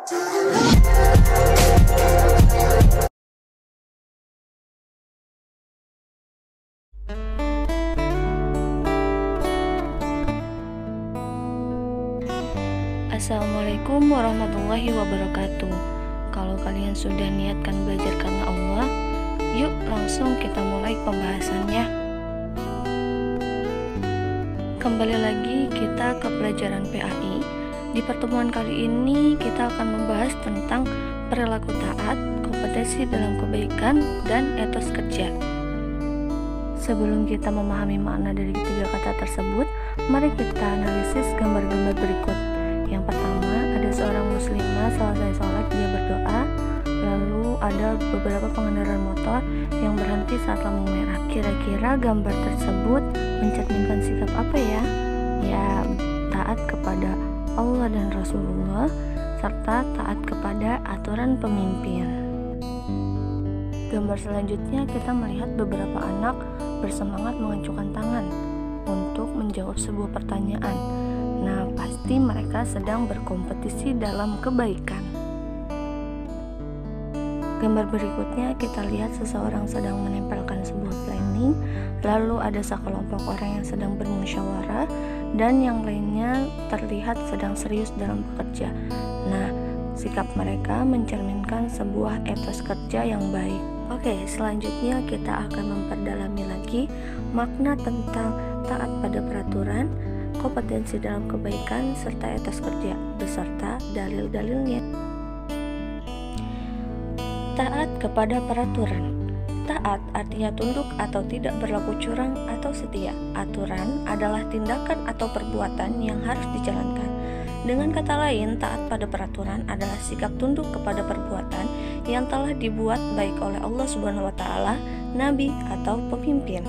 Assalamualaikum warahmatullahi wabarakatuh. Kalau kalian sudah niatkan belajar karena Allah, yuk langsung kita mulai pembahasannya. Kembali lagi kita ke pelajaran PAI. Di pertemuan kali ini kita akan membahas tentang perilaku taat, kompetensi dalam kebaikan, dan etos kerja. Sebelum kita memahami makna dari ketiga kata tersebut, mari kita analisis gambar-gambar berikut. Yang pertama, ada seorang muslimah selesai sholat dia berdoa. Lalu ada beberapa pengendara motor yang berhenti saat lampu merah. Kira-kira gambar tersebut mencerminkan sikap apa ya? Ya, taat kepada Allah dan Rasulullah, serta taat kepada aturan pemimpin. Gambar selanjutnya kita melihat beberapa anak bersemangat mengacukan tangan untuk menjawab sebuah pertanyaan. Nah, pasti mereka sedang berkompetisi dalam kebaikan. Gambar berikutnya kita lihat seseorang sedang menempelkan sebuah planning, lalu ada sekelompok orang yang sedang bermusyawarah, dan yang lainnya terlihat sedang serius dalam bekerja. Nah, sikap mereka mencerminkan sebuah etos kerja yang baik. Oke, selanjutnya kita akan memperdalami lagi makna tentang taat pada peraturan, kompetensi dalam kebaikan, serta etos kerja, beserta dalil-dalilnya. Taat kepada peraturan. Taat artinya tunduk atau tidak berlaku curang atau setia. Aturan adalah tindakan atau perbuatan yang harus dijalankan. Dengan kata lain, taat pada peraturan adalah sikap tunduk kepada perbuatan yang telah dibuat baik oleh Allah Subhanahu wa taala, nabi atau pemimpin.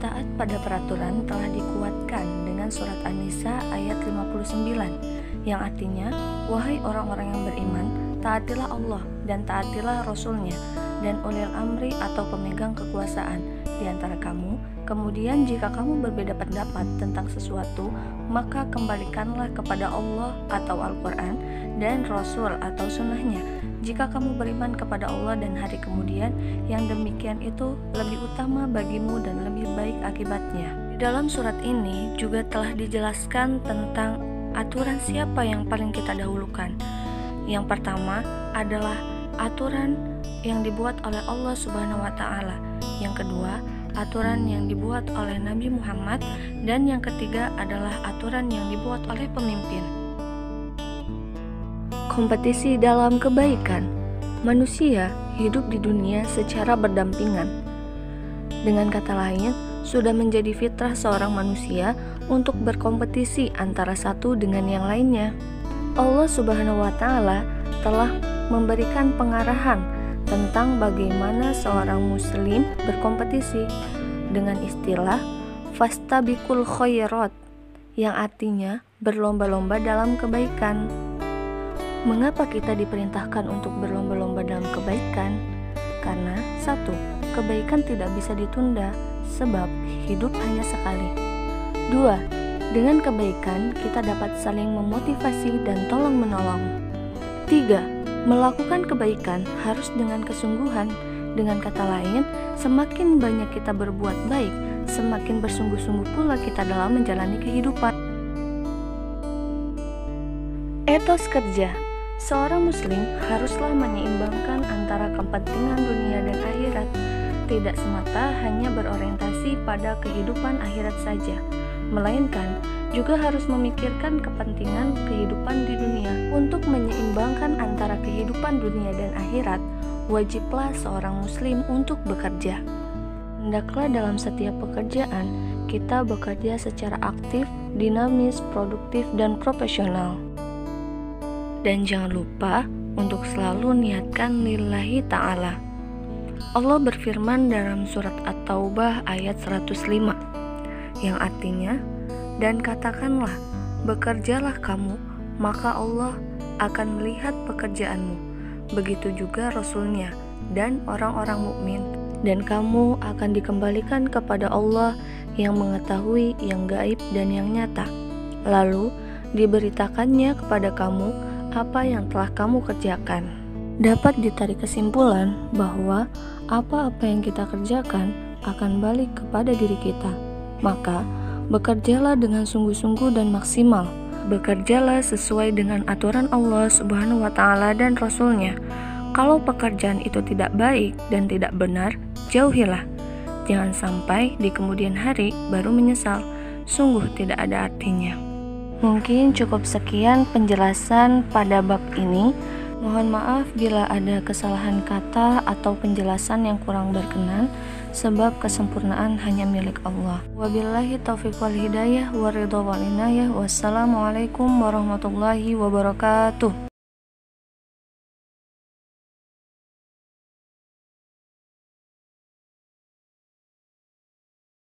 Taat pada peraturan telah dikuatkan dengan surat An-Nisa ayat 59 yang artinya, wahai orang-orang yang beriman, taatilah Allah dan taatilah Rasul-Nya dan ulil amri atau pemegang kekuasaan di antara kamu. Kemudian jika kamu berbeda pendapat tentang sesuatu, maka kembalikanlah kepada Allah atau Al-Quran dan Rasul atau sunnahnya. Jika kamu beriman kepada Allah dan hari kemudian, yang demikian itu lebih utama bagimu dan lebih baik akibatnya. Di dalam surat ini juga telah dijelaskan tentang aturan siapa yang paling kita dahulukan. Yang pertama adalah aturan yang dibuat oleh Allah Subhanahu wa taala. Yang kedua, aturan yang dibuat oleh Nabi Muhammad, dan yang ketiga adalah aturan yang dibuat oleh pemimpin. Kompetisi dalam kebaikan. Manusia hidup di dunia secara berdampingan. Dengan kata lain, sudah menjadi fitrah seorang manusia untuk berkompetisi antara satu dengan yang lainnya. Allah Subhanahu wa taala telah memberikan pengarahan tentang bagaimana seorang muslim berkompetisi dengan istilah fastabiqul khairat, yang artinya berlomba-lomba dalam kebaikan. Mengapa kita diperintahkan untuk berlomba-lomba dalam kebaikan? Karena satu, kebaikan tidak bisa ditunda, sebab hidup hanya sekali. Dua, dengan kebaikan kita dapat saling memotivasi dan tolong-menolong. Tiga, melakukan kebaikan harus dengan kesungguhan. Dengan kata lain, semakin banyak kita berbuat baik, semakin bersungguh-sungguh pula kita dalam menjalani kehidupan. Etos kerja. Seorang muslim haruslah menyeimbangkan antara kepentingan dunia dan akhirat, tidak semata hanya berorientasi pada kehidupan akhirat saja, melainkan juga harus memikirkan kepentingan kehidupan di dunia. Untuk menyeimbangkan antara kehidupan dunia dan akhirat, wajiblah seorang muslim untuk bekerja. Hendaklah dalam setiap pekerjaan kita bekerja secara aktif, dinamis, produktif, dan profesional. Dan jangan lupa untuk selalu niatkan lillahi ta'ala. Allah berfirman dalam surat At-Taubah ayat 105 yang artinya, dan katakanlah, bekerjalah kamu, maka Allah akan melihat pekerjaanmu, begitu juga Rasul-Nya dan orang-orang mukmin, dan kamu akan dikembalikan kepada Allah yang mengetahui yang gaib dan yang nyata. Lalu diberitakannya kepada kamu apa yang telah kamu kerjakan. Dapat ditarik kesimpulan bahwa apa-apa yang kita kerjakan akan balik kepada diri kita. Maka, bekerjalah dengan sungguh-sungguh dan maksimal. Bekerjalah sesuai dengan aturan Allah Subhanahu wa Ta'ala dan Rasul-Nya. Kalau pekerjaan itu tidak baik dan tidak benar, jauhilah. Jangan sampai di kemudian hari baru menyesal. Sungguh tidak ada artinya. Mungkin cukup sekian penjelasan pada bab ini. Mohon maaf bila ada kesalahan kata atau penjelasan yang kurang berkenan, sebab kesempurnaan hanya milik Allah. Wabillahi taufiq wal hidayah wa ridha wal inayah. Wassalamualaikum warahmatullahi wabarakatuh.